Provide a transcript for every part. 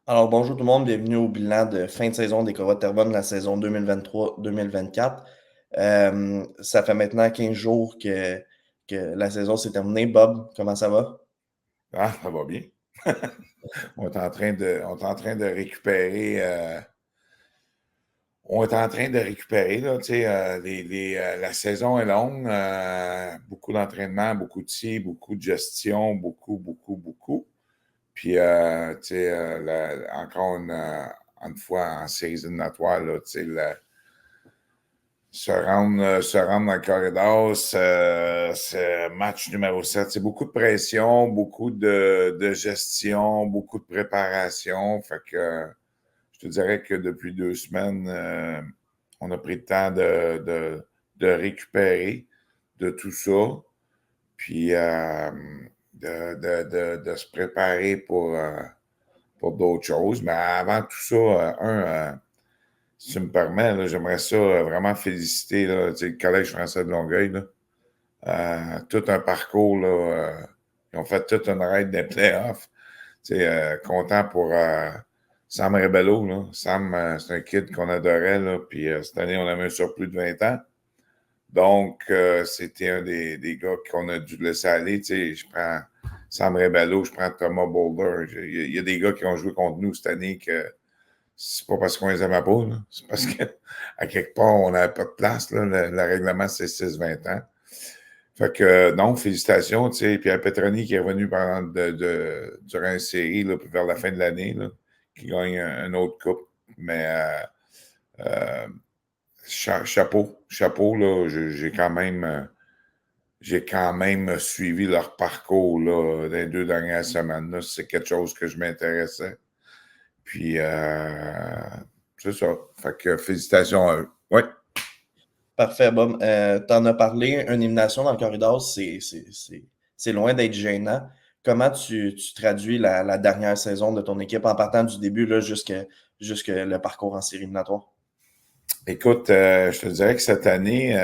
Alors, bonjour tout le monde, bienvenue au bilan de fin de saison des Corroids de Terrebonne de la saison 2023-2024. Ça fait maintenant 15 jours que la saison s'est terminée. Bob, comment ça va? Ah, ça va bien. On est en train de récupérer. On est en train de récupérer, là, tu sais, la saison est longue, beaucoup d'entraînement, beaucoup de ci, beaucoup de gestion, beaucoup. Puis, tu sais, encore une fois en séries éliminatoires, là, tu sais, se rendre dans le corridor, c'est match numéro 7. C'est beaucoup de pression, beaucoup de gestion, beaucoup de préparation. Fait que je te dirais que depuis 2 semaines, on a pris le temps de récupérer de tout ça, puis de se préparer pour d'autres choses. Mais avant tout ça, si tu me permets, là, j'aimerais ça vraiment féliciter là, tu sais, le Collège français de Longueuil. Là, tout un parcours. Là, ils ont fait toute une raid des playoffs. Tu sais, content pour Sam Rebello. Là. Sam, c'est un kid qu'on adorait. Là, puis cette année, on a mis sur plus de 20 ans. Donc, c'était un des gars qu'on a dû laisser aller. Tu sais, je prends Sam Rebello, je prends Thomas Boulder. Il y a des gars qui ont joué contre nous cette année que c'est pas parce qu'on les aimait pas, là. C'est parce qu'à quelque part, on n'avait pas de place. Là. Le règlement, c'est 6-20 ans. Fait que, non, félicitations. Tu sais, Pierre Petroni qui est revenu durant une série, là, puis vers la fin de l'année, là, qui gagne un autre coupe. Mais euh, chapeau, là, j'ai quand même suivi leur parcours là, dans les 2 dernières semaines. Là. C'est quelque chose que je m'intéressais. Puis, c'est ça. Fait que félicitations à eux. Oui. Parfait, Bob. T'en as parlé, une élimination dans le corridor, c'est loin d'être gênant. Comment tu traduis la dernière saison de ton équipe en partant du début là, jusque le parcours en série éliminatoire? Écoute, je te dirais que cette année,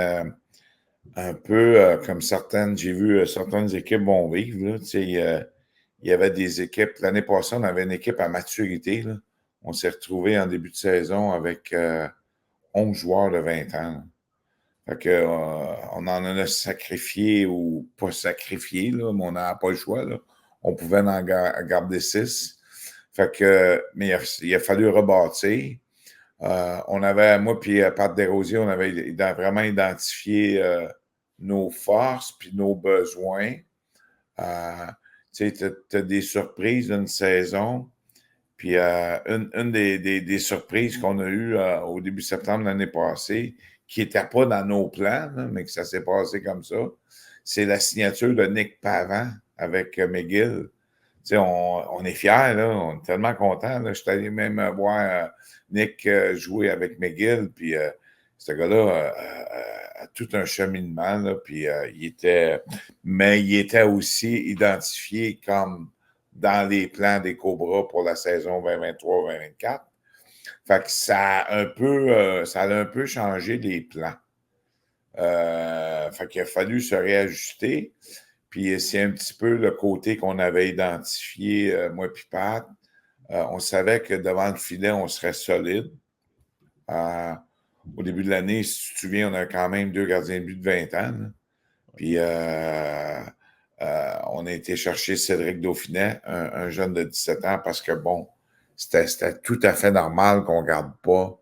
un peu comme j'ai vu certaines équipes vont vivre. Là, tu sais, il y avait des équipes. L'année passée, on avait une équipe à maturité. Là. On s'est retrouvé en début de saison avec 11 joueurs de 20 ans. Là. Fait que, on en a sacrifié ou pas sacrifié, là, mais on n'a pas le choix. Là. On pouvait en garder 6. Fait que, mais il a fallu rebâtir. On avait, moi puis Pat Desrosiers, on avait vraiment identifié nos forces puis nos besoins. Euh, tu sais, tu as des surprises d'une saison. Puis une des surprises qu'on a eues au début septembre l'année passée, qui n'était pas dans nos plans, là, mais que ça s'est passé comme ça, c'est la signature de Nick Pavant avec McGill. Tu sais, on est fiers, là, on est tellement contents. Là. Je suis allé même voir Nick jouer avec McGill, puis ce gars-là a tout un cheminement, là, puis mais il était aussi identifié comme dans les plans des Cobras pour la saison 2023-2024. Fait que ça a un peu changé les plans. Fait qu'il a fallu se réajuster. Puis c'est un petit peu le côté qu'on avait identifié, moi puis Pat. On savait que devant le filet, on serait solide. Euh, Au début de l'année, si tu te souviens, on a quand même 2 gardiens de but de 20 ans. Là. Puis on a été chercher Cédric Dauphinet, un jeune de 17 ans, parce que bon, c'était tout à fait normal qu'on garde pas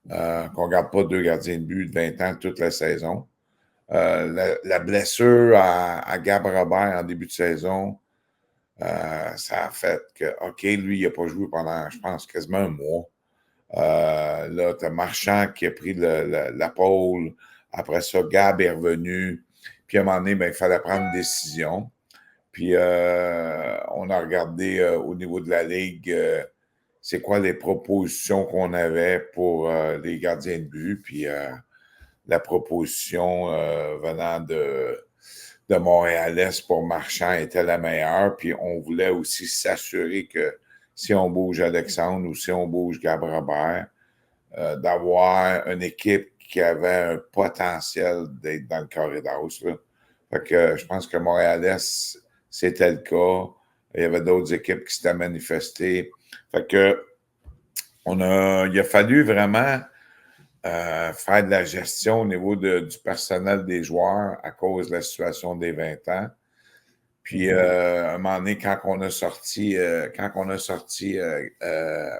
2 gardiens de but de 20 ans toute la saison. La blessure à Gab Robert en début de saison, ça a fait que, OK, lui, il n'a pas joué pendant, je pense, quasiment un mois. Là, tu as Marchand qui a pris la pôle. Après ça, Gab est revenu. Puis à un moment donné, ben, il fallait prendre une décision. Puis on a regardé au niveau de la Ligue, c'est quoi les propositions qu'on avait pour les gardiens de but. Puis la proposition venant de Montréal-Est pour Marchand était la meilleure. Puis on voulait aussi s'assurer que si on bouge Alexandre ou si on bouge Gab Robert, d'avoir une équipe qui avait un potentiel d'être dans le corridor. Là. Fait que je pense que Montréal-Est, c'était le cas. Il y avait d'autres équipes qui s'étaient manifestées. Fait que il a fallu vraiment faire de la gestion au niveau du personnel des joueurs à cause de la situation des 20 ans. Puis, à un moment donné, quand on a sorti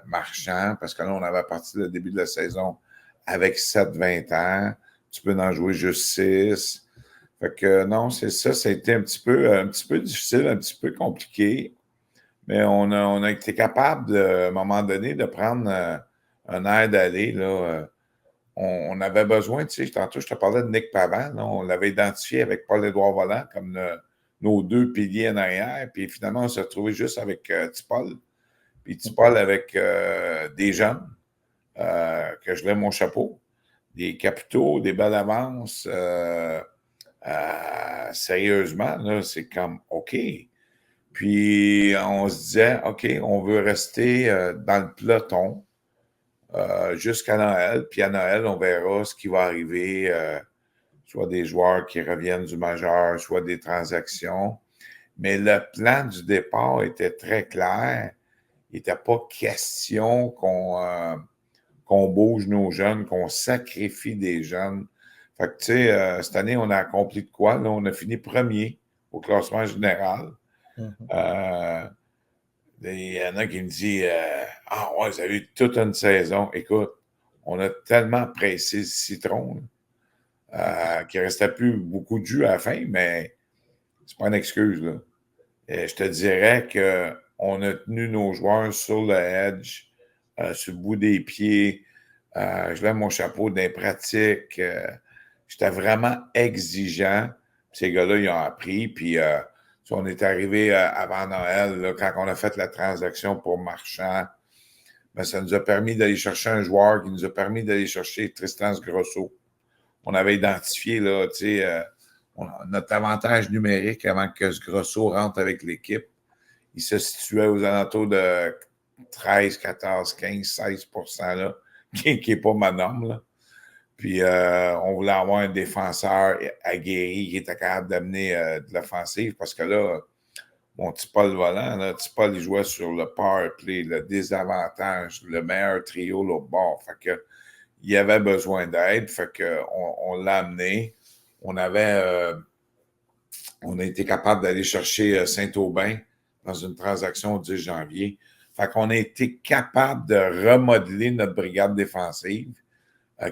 Marchand, parce que là, on avait parti le début de la saison avec 7-20 ans, tu peux en jouer juste 6. Fait que non, c'est ça, ça a été un petit peu difficile, un petit peu compliqué, mais on a été capable, à un moment donné, de prendre un air d'aller, là. On avait besoin, tu sais, tantôt, je te parlais de Nick Pavant, là, on l'avait identifié avec Paul-Édouard Volant comme nos deux piliers en arrière, puis finalement, on s'est retrouvé juste avec Tipol, puis Tipol avec des jeunes, que je lève mon chapeau, des capitaux, des belles avances, sérieusement, là, c'est comme OK. Puis on se disait, OK, on veut rester dans le peloton jusqu'à Noël. Puis à Noël, on verra ce qui va arriver, soit des joueurs qui reviennent du majeur, soit des transactions. Mais le plan du départ était très clair. Il n'était pas question qu'on bouge nos jeunes, qu'on sacrifie des jeunes. Fait que, tu sais, cette année, on a accompli de quoi? Là, on a fini premier au classement général. Il y en a qui me disent Ah ouais, vous avez eu toute une saison. Écoute, on a tellement pressé le citron qu'il ne restait plus beaucoup de jus à la fin, mais c'est pas une excuse. Là. Et je te dirais qu'on a tenu nos joueurs sur le edge, sur le bout des pieds. Je lève mon chapeau des pratiques. J'étais vraiment exigeant. Ces gars-là, ils ont appris. Puis, on est arrivé avant Noël, là, quand on a fait la transaction pour Marchand. Ben, ça nous a permis d'aller chercher un joueur qui nous a permis d'aller chercher Tristan Grosso. On avait identifié là, notre avantage numérique avant que Grosso rentre avec l'équipe. Il se situait aux alentours de 13, 14, 15, 16 là, qui n'est pas ma norme. Là. Puis, on voulait avoir un défenseur aguerri qui était capable d'amener de l'offensive parce que là, mon Tipol volant, là, Tipol, il jouait sur le power play, le désavantage, le meilleur trio au bord. Fait que, il avait besoin d'aide. Fait que, on l'a amené. On a été capable d'aller chercher Saint-Aubin dans une transaction au 10 janvier. Fait qu'on a été capable de remodeler notre brigade défensive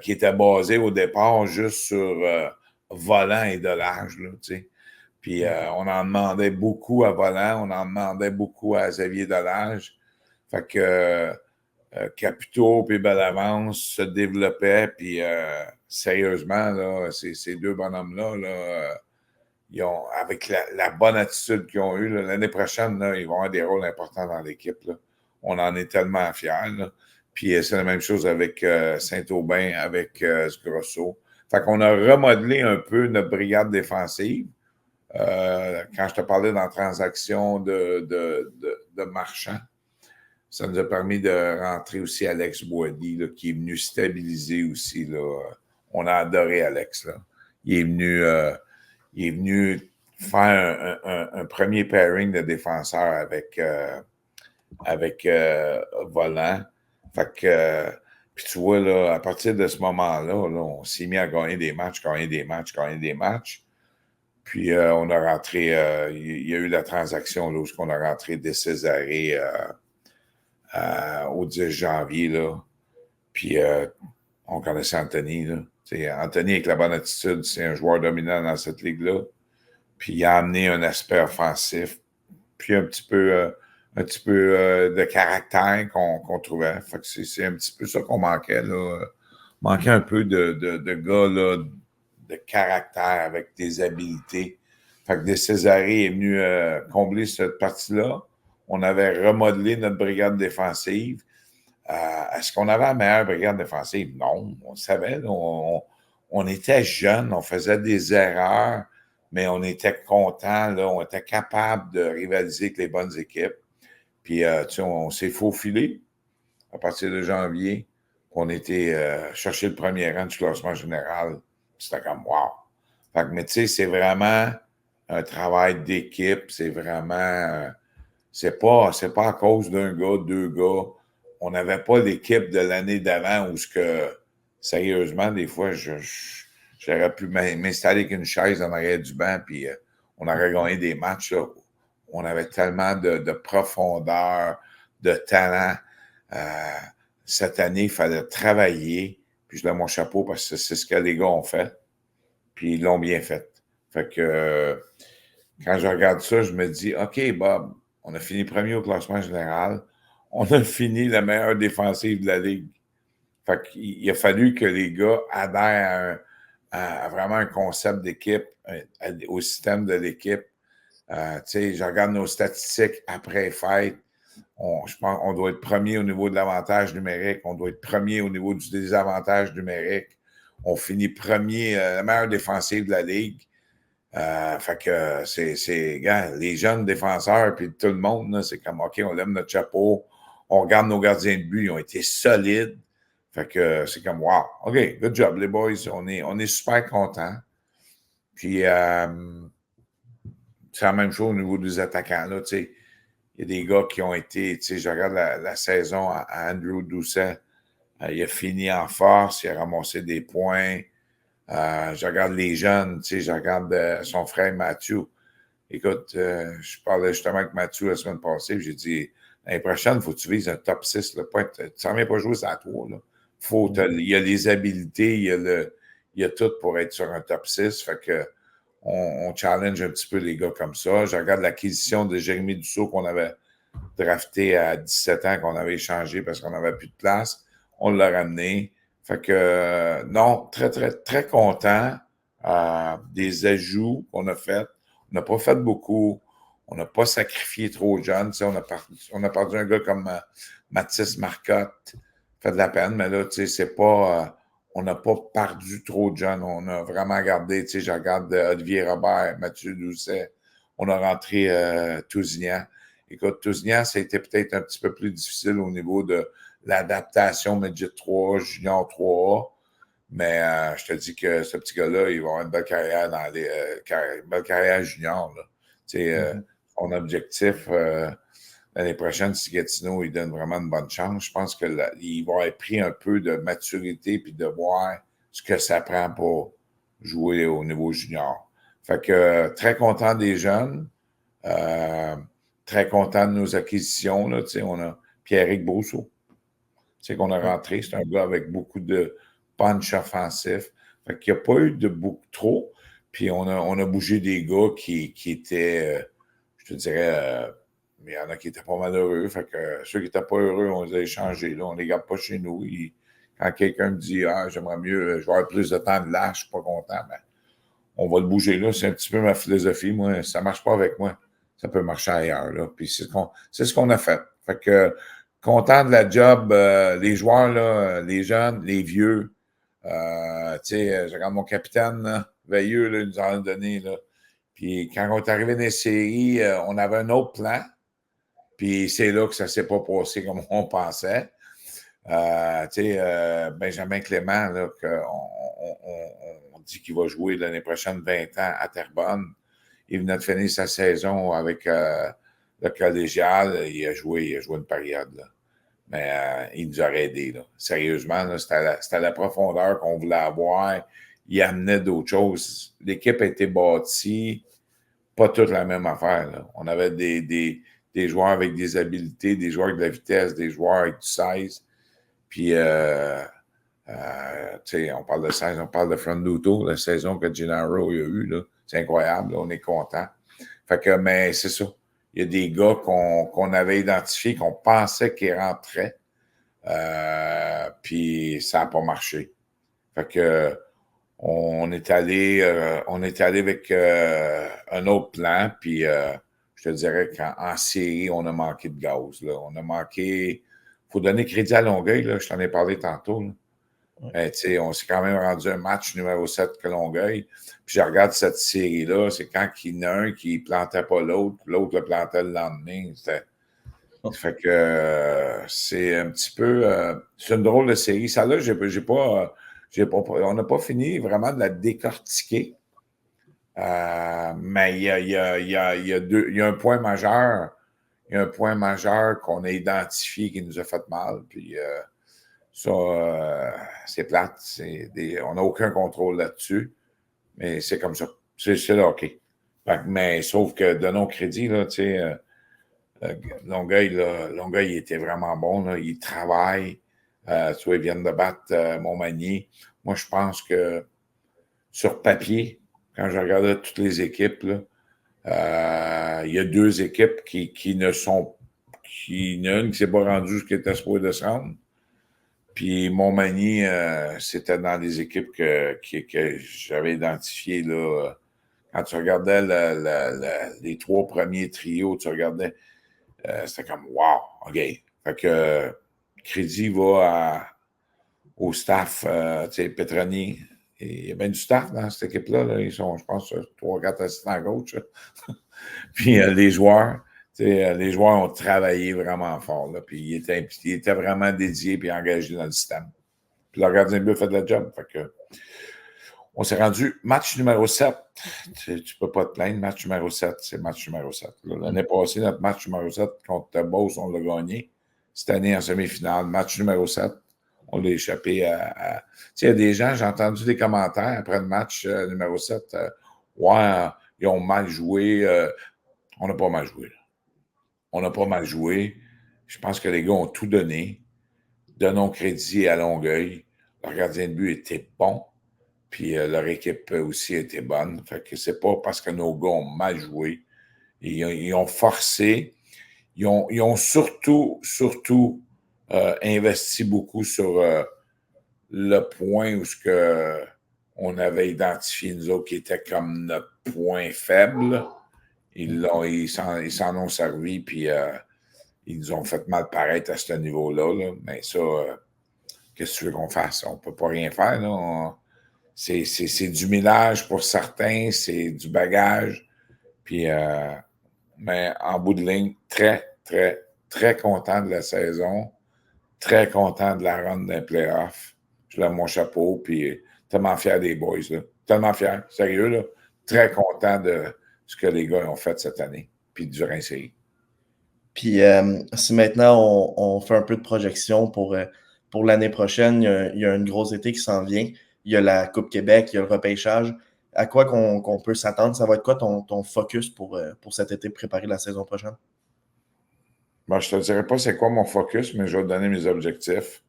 qui était basée au départ juste sur volant et de l'âge, là, tu sais. Puis on en demandait beaucoup à Volant, on en demandait beaucoup à Xavier Delage. Fait que Capitaux et Bellavance se développaient. Puis sérieusement, là, ces deux bonhommes-là, là, ils ont, avec la bonne attitude qu'ils ont eue, là, l'année prochaine, là, ils vont avoir des rôles importants dans l'équipe. Là. On en est tellement fiers. Là. Puis c'est la même chose avec Saint-Aubin, avec Grosso. Fait qu'on a remodelé un peu notre brigade défensive. Quand je te parlais dans la transaction de Marchand, ça nous a permis de rentrer aussi Alex Boilly, là, qui est venu stabiliser aussi. Là. On a adoré Alex. Là. Il est venu faire un premier pairing de défenseurs avec Volant. Fait que, puis tu vois, là, à partir de ce moment-là, là, on s'est mis à gagner des matchs. Puis on a rentré, il y a eu la transaction là, où on a rentré des Césarés au 10 janvier. Là. Puis on connaissait Anthony. Là. Anthony, avec la bonne attitude, c'est un joueur dominant dans cette ligue-là. Puis il a amené un aspect offensif, puis un petit peu de caractère qu'on trouvait. Fait que c'est un petit peu ça qu'on manquait. Là. Manquait un peu de gars là, de caractère avec des habiletés. Fait que Césaré est venu combler cette partie-là. On avait remodelé notre brigade défensive. Est-ce qu'on avait la meilleure brigade défensive? Non, on le savait. Là, on était jeunes, on faisait des erreurs, mais on était contents, là, on était capable de rivaliser avec les bonnes équipes. Puis, on s'est faufilé à partir de janvier. On était chercher le premier rang du classement général. C'était comme wow. Fait que, mais tu sais, c'est vraiment un travail d'équipe. C'est vraiment C'est pas à cause d'un gars, deux gars. On n'avait pas l'équipe de l'année d'avant où ce que, sérieusement, des fois, j'aurais pu m'installer avec une chaise en arrière du banc, puis on aurait gagné des matchs. Là. On avait tellement de profondeur, de talent. Cette année, il fallait travailler. Puis je lève mon chapeau parce que c'est ce que les gars ont fait. Puis ils l'ont bien fait. Fait que quand je regarde ça, je me dis, OK, Bob, on a fini premier au classement général. On a fini la meilleure défensive de la Ligue. Fait qu'il a fallu que les gars adhèrent à vraiment un concept d'équipe, au système de l'équipe. Tu sais, je regarde nos statistiques après fête. Je pense qu'on doit être premier au niveau de l'avantage numérique. On doit être premier au niveau du désavantage numérique. On finit premier, la meilleure défensive de la Ligue. Fait que gars, les jeunes défenseurs puis tout le monde, là, c'est comme OK, on lève notre chapeau, on regarde nos gardiens de but, ils ont été solides. Fait que c'est comme wow, OK, good job, les boys. On est super contents. Puis c'est la même chose au niveau des attaquants. Là, il y a des gars qui ont été, je regarde la saison à Andrew Doucet. Il a fini en force, il a ramassé des points. Je regarde les jeunes, je regarde son frère Mathieu. Écoute, je parlais justement avec Mathieu la semaine passée, j'ai dit, l'année prochaine, il faut que tu vises un top 6. Là, tu n'en viens pas jouer à toi. Il y a les habiletés, il y a tout pour être sur un top 6. Fait que on challenge un petit peu les gars comme ça. Je regarde l'acquisition de Jérémy Dussault qu'on avait drafté à 17 ans, qu'on avait échangé parce qu'on n'avait plus de place. On l'a ramené. Fait que non, très, très, très content des ajouts qu'on a faits. On n'a pas fait beaucoup. On n'a pas sacrifié trop de jeunes. On a perdu un gars comme Mathis Marcotte. Fait de la peine, mais là, c'est pas. On n'a pas perdu trop de jeunes. On a vraiment gardé, je regarde Olivier Robert, Mathieu Doucet. On a rentré Tousignan. Écoute, Tousignan, ça a été peut-être un petit peu plus difficile au niveau de l'adaptation Midget 3, Junior 3A. Mais je te dis que ce petit gars-là, il va avoir une belle carrière dans une belle carrière junior. Là. Son objectif l'année prochaine, si Gatineau il donne vraiment une bonne chance, je pense qu'il va avoir pris un peu de maturité puis de voir ce que ça prend pour jouer au niveau junior. Fait que très content des jeunes. Très content de nos acquisitions. Là, on a Pierre-Éric Beauceau qu'on a rentré. C'est un gars avec beaucoup de punch offensif. Fait qu'il n'y a pas eu de beaucoup trop. Puis on a bougé des gars qui étaient, je te dirais, il y en a qui étaient pas malheureux. Fait que ceux qui n'étaient pas heureux, on les a échangés. Là. On ne les garde pas chez nous. Quand quelqu'un me dit j'aimerais mieux, je vais avoir plus de temps de lâche, je suis pas content, ben, on va le bouger là. C'est un petit peu ma philosophie. Moi, ça ne marche pas avec moi. Ça peut marcher ailleurs. Là. Puis c'est ce qu'on a fait. Fait que content de la job, les joueurs, là, les jeunes, les vieux. Je regarde mon capitaine, là, Veilleux, là, il nous en a donné. Là. Puis quand on est arrivé dans les séries, on avait un autre plan. Puis c'est là que ça ne s'est pas passé comme on pensait. Benjamin Clément, là, on dit qu'il va jouer l'année prochaine 20 ans à Terrebonne. Il venait de finir sa saison avec le collégial. Il a joué une période. Là. Mais il nous aurait aidé. Là. Sérieusement, là, c'était la profondeur qu'on voulait avoir. Il amenait d'autres choses. L'équipe a été bâtie, pas toute la même affaire. Là. On avait des joueurs avec des habiletés, des joueurs avec de la vitesse, des joueurs avec du 16. Puis, on parle de 16, on parle de Fronduto, la saison que Gennaro a eue. Là. C'est incroyable, là, on est content. Fait que, mais c'est ça. Il y a des gars qu'on avait identifiés, qu'on pensait qu'ils rentraient. Puis ça n'a pas marché. Fait que on est allé avec un autre plan. Puis je te dirais qu'en série, on a manqué de gaz. Là. On a manqué. Il faut donner crédit à Longueuil, là, je t'en ai parlé tantôt. Là. On s'est quand même rendu un match numéro 7 que Longueuil. Puis je regarde cette série-là, c'est quand il y en a un qui ne plantait pas l'autre, l'autre le plantait le lendemain. Fait que c'est un petit peu... c'est une drôle de série. Ça là, on n'a pas fini vraiment de la décortiquer. Mais il y a un point majeur. il y a un point majeur qu'on a identifié qui nous a fait mal. Puis ça, c'est plate. On n'a aucun contrôle là-dessus. Mais c'est comme ça. C'est le hockey. Mais sauf que donnons crédit, là, tu sais, Longueuil, il était vraiment bon. Là, il travaille. Tu vois, ils viennent de battre Montmagny. Moi, je pense que sur papier, quand je regardais toutes les équipes, là, il y a deux équipes qui ne sont. Il y en a une qui ne s'est pas rendue ce qui était supposé de se rendre. Puis Montmagny, c'était dans les équipes que j'avais identifiées. Là, quand tu regardais les trois premiers trios, tu regardais, c'était comme wow, OK. Fait que crédit va au staff, tu sais, Petroni. Il y a bien du staff dans cette équipe-là. Là. Ils sont, je pense, 3-4 assistants coach. Puis les joueurs, les joueurs ont travaillé vraiment fort. Là, puis ils étaient vraiment dédiés et engagés dans le système. Puis leur gardien de but a fait le job. Fait que, on s'est rendu match numéro 7. Tu ne peux pas te plaindre. Match numéro 7, c'est match numéro 7. L'année passée, notre match numéro 7 contre Beauce, on l'a gagné. Cette année, en semi-finale, match numéro 7, on l'a échappé à... Tu sais, il y a des gens, j'ai entendu des commentaires après le match numéro 7. Ouais, ils ont mal joué. On n'a pas mal joué. Là. On n'a pas mal joué. Je pense que les gars ont tout donné. Donnons crédit à Longueuil. Leur gardien de but était bon. Puis leur équipe aussi était bonne. Fait que c'est pas parce que nos gars ont mal joué. Ils ont forcé. Ils ont surtout investi beaucoup sur le point où on avait identifié, nous autres, qui était comme notre point faible. Ils s'en ont servi, puis ils nous ont fait mal paraître à ce niveau-là. Là. Mais ça, qu'est-ce que tu veux qu'on fasse? On ne peut pas rien faire. Là. C'est du millage pour certains, c'est du bagage. Puis, mais en bout de ligne, très, très, très content de la saison. Très content de la run d'un playoff. Je lève mon chapeau, puis tellement fier des boys. Là. Tellement fier, sérieux. Là. Très content de ce que les gars ont fait cette année, puis durant la série. Puis si maintenant on fait un peu de projection pour l'année prochaine, il y a une grosse été qui s'en vient. Il y a la Coupe Québec, il y a le repêchage. À quoi qu'on peut s'attendre? Ça va être quoi ton focus pour cet été, préparer la saison prochaine? Bon, je ne te dirais pas c'est quoi mon focus, mais je vais te donner mes objectifs.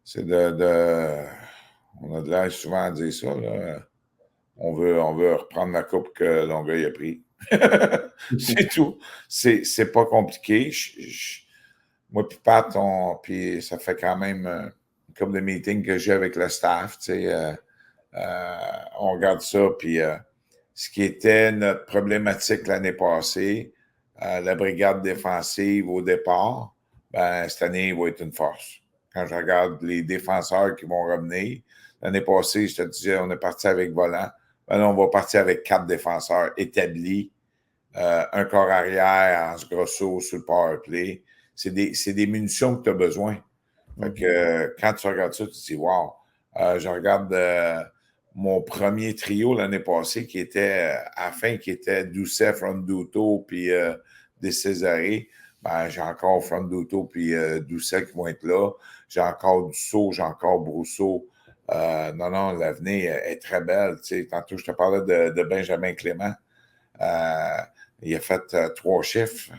C'est on a de l'air souvent à dire ça. Là. On veut reprendre la coupe que Longueuil a pris. C'est tout. C'est pas compliqué. Moi puis Pat, puis ça fait quand même une couple de meetings que j'ai avec le staff. On regarde ça, puis ce qui était notre problématique l'année passée, la brigade défensive au départ, ben, cette année, il va être une force. Quand je regarde les défenseurs qui vont revenir, l'année passée, je te disais, on est parti avec Volant. Ben là, on va partir avec 4 défenseurs établis, un corps arrière, en grosso sur le power play. C'est des munitions que tu as besoin. Fait que quand tu regardes ça, tu te dis, wow. Je regarde mon premier trio l'année passée qui était, à la fin, qui était Doucet, Fronduto, puis De Césaré. Ben, j'ai encore Fronduto puis Doucet qui vont être là. J'ai encore Dussault, j'ai encore Brousseau. Non, l'avenir est très belle. Tu sais, tantôt, je te parlais de Benjamin Clément. Il a fait 3 chiffres.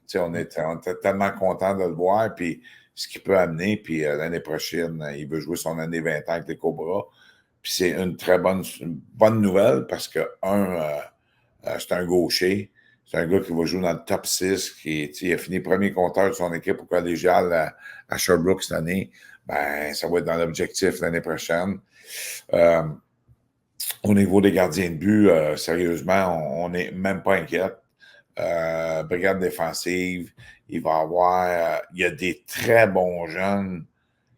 Tu sais, on était tellement contents de le voir. Puis ce qu'il peut amener. Puis l'année prochaine, il veut jouer son année 20 ans avec les Cobras. Puis c'est une bonne nouvelle parce que, c'est un gaucher. C'est un gars qui va jouer dans le top 6. Il a fini premier compteur de son équipe au collégial à Sherbrooke cette année. Ben, ça va être dans l'objectif l'année prochaine. Au niveau des gardiens de but, sérieusement, on n'est même pas inquiète. Brigade défensive, il y a des très bons jeunes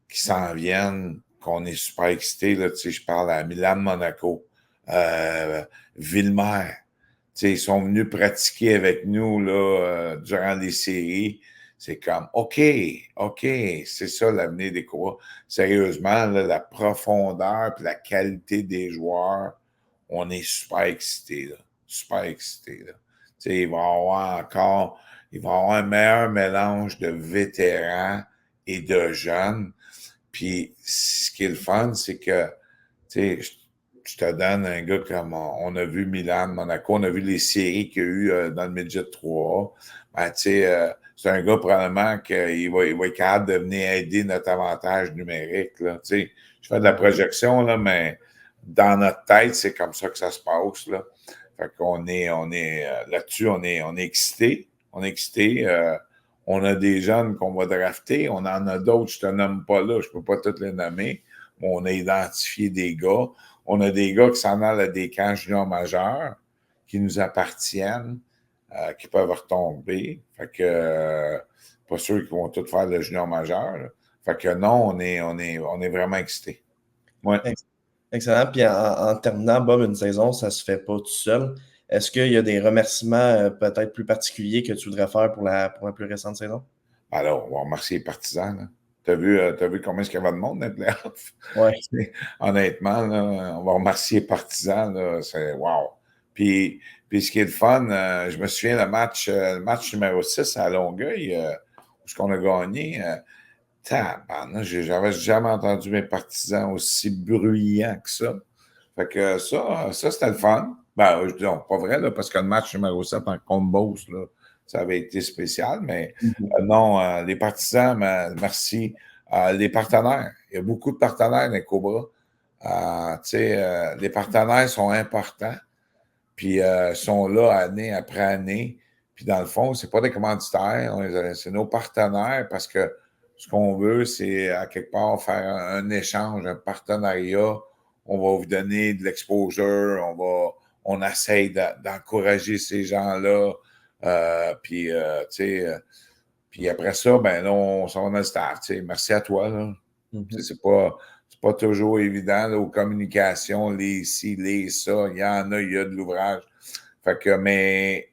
qui s'en viennent, qu'on est super excités. Là, je parle à Milan Monaco, Villemer. Ils sont venus pratiquer avec nous là, durant les séries. C'est comme, OK, c'est ça l'avenir des coureurs. Sérieusement, là, la profondeur et la qualité des joueurs, on est super excités. Là. Super excités. Là. Il va y avoir un meilleur mélange de vétérans et de jeunes. Puis, ce qui est le fun, c'est que, tu sais, je te donne un gars comme on a vu Milan, Monaco, on a vu les séries qu'il y a eu dans le Midget 3. Ben, tu sais, c'est un gars probablement qu'il va être capable de venir aider notre avantage numérique. Là, tu sais. Je fais de la projection, là, mais dans notre tête, c'est comme ça que ça se passe. Là. Fait qu'on est là-dessus, on est excités. On est excités. On a des jeunes qu'on va drafter. On en a d'autres, je ne te nomme pas là, je ne peux pas tous les nommer. On a identifié des gars. On a des gars qui s'en allent à des camps juniors majeurs qui nous appartiennent, qui peuvent retomber. Fait que, pas sûr qu'ils vont tous faire le junior majeur. Là. Fait que non, on est vraiment excités. Ouais. Excellent. Puis en terminant, Bob, une saison, ça se fait pas tout seul. Est-ce qu'il y a des remerciements peut-être plus particuliers que tu voudrais faire pour la plus récente saison? Alors, on va remercier les partisans. Tu as vu combien il y avait de monde dans les playoffs? Ouais. Honnêtement, là, on va remercier les partisans. Là, c'est wow. Puis ce qui est le fun, je me souviens le match numéro 6 à Longueuil, où ce qu'on a gagné. J'avais jamais entendu mes partisans aussi bruyants que ça. Fait que ça c'était le fun. Ben, je dis non, pas vrai, là, parce que le match numéro 7 en contre Beauce, là, ça avait été spécial, mais non, les partisans, merci. Les partenaires, il y a beaucoup de partenaires dans les Cobras. Les partenaires sont importants, puis sont là année après année. Puis dans le fond, c'est pas des commanditaires, c'est nos partenaires parce que ce qu'on veut, c'est à quelque part faire un échange, un partenariat. On va vous donner de l'exposure, on essaye d'encourager ces gens-là. Puis après ça, ben là, on s'en va dans le staff. Merci à toi. Là. C'est pas toujours évident là, aux communications, les ci, les ça. Il y a de l'ouvrage. Fait que, mais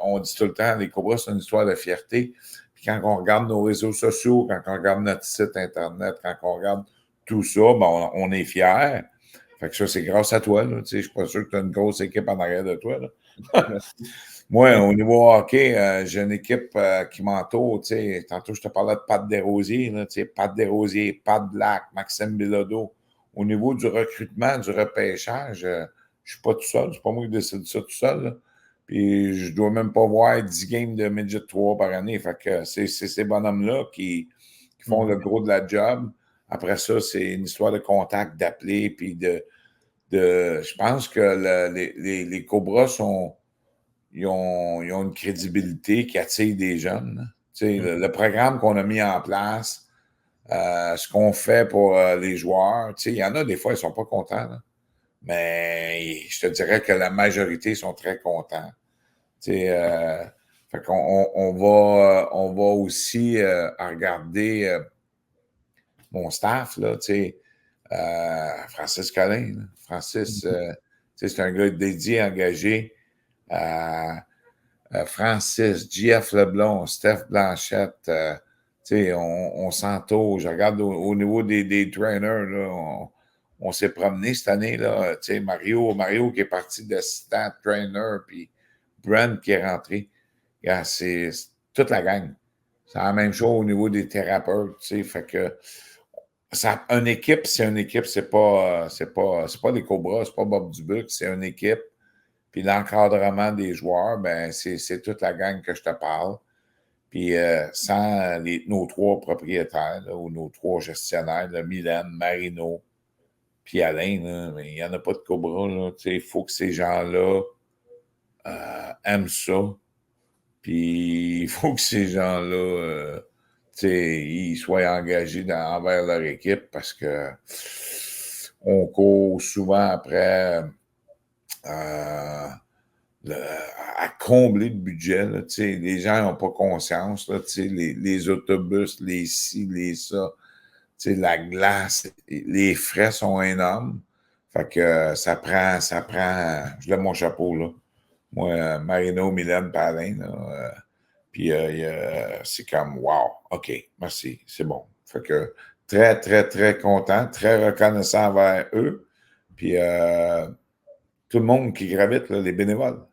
on dit tout le temps, les Cobras, c'est une histoire de fierté. Puis quand on regarde nos réseaux sociaux, quand on regarde notre site Internet, quand on regarde tout ça, ben on est fiers. Fait que ça, c'est grâce à toi. Là. Je suis pas sûr que tu as une grosse équipe en arrière de toi. Là. Moi, au niveau hockey, j'ai une équipe qui m'entoure. Tantôt, je te parlais de Pat Desrosiers. Là, Pat Desrosiers, Pat Black, Maxime Bilodeau. Au niveau du recrutement, du repêchage, je ne suis pas tout seul. C'est pas moi qui décide ça tout seul. Là. Puis je dois même pas voir 10 games de Midget 3 par année. Fait que c'est ces bonhommes-là qui font le gros de la job. Après ça, c'est une histoire de contact, d'appeler, puis je pense que les Cobras ils ont une crédibilité qui attire des jeunes. Le programme qu'on a mis en place, ce qu'on fait pour les joueurs, il y en a des fois, ils ne sont pas contents. Là. Mais je te dirais que la majorité sont très contents. Fait qu'on on va aussi regarder mon staff, là, Francis Collin. Là. Francis, c'est un gars dédié, engagé. Francis, JF Leblond, Steph Blanchette, on s'entoure. Je regarde au niveau des trainers, là, on s'est promené cette année, là, Mario qui est parti de Stat Trainer, puis Brent qui est rentré. C'est toute la gang. C'est la même chose au niveau des thérapeutes, fait que une équipe, c'est une équipe, c'est pas des Cobras, c'est pas Bob Dubuc, c'est une équipe. Puis l'encadrement des joueurs, ben c'est toute la gang que je te parle. Puis sans nos trois propriétaires là, ou nos trois gestionnaires, là, Mylène, Marino, puis Alain, là, mais il n'y en a pas de Cobra. Il faut que ces gens-là aiment ça. Puis il faut que ces gens-là ils soient engagés envers leur équipe parce que on court souvent après à combler le budget. Là, les gens n'ont pas conscience. Là, les autobus, les ci, les ça, la glace, les frais sont énormes. Fait que ça prend, je lève mon chapeau, là. Moi, Marino, Mylène, Palin, puis c'est comme, wow, OK, merci, c'est bon. Fait que très, très, très content, très reconnaissant envers eux. Puis tout le monde qui gravite, là, les bénévoles.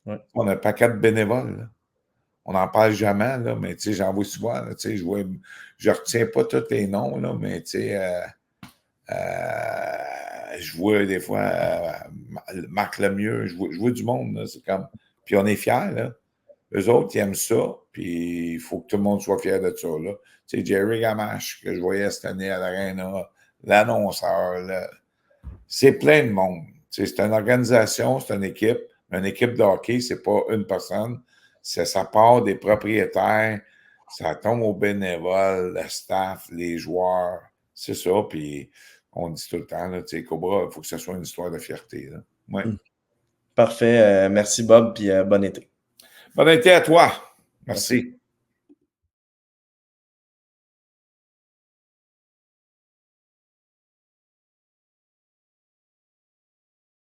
Ouais. On a un paquet de bénévoles, là. On n'en parle jamais, là, mais j'en vois souvent. Là, je ne retiens pas tous les noms, là, mais je vois des fois Marc Lemieux, je vois du monde. Là, c'est comme. Puis on est fiers. Là. Eux autres, ils aiment ça, puis il faut que tout le monde soit fier de ça. Là. Jerry Gamache, que je voyais cette année à l'Arena, l'annonceur, là, c'est plein de monde. C'est une organisation, c'est une équipe de hockey, c'est pas une personne. Ça part des propriétaires, ça tombe aux bénévoles, le staff, les joueurs. C'est ça. Puis on dit tout le temps, là, Cobra, il faut que ce soit une histoire de fierté. Là. Ouais. Parfait. Merci Bob, puis bon été. Bon été à toi. Merci. Merci.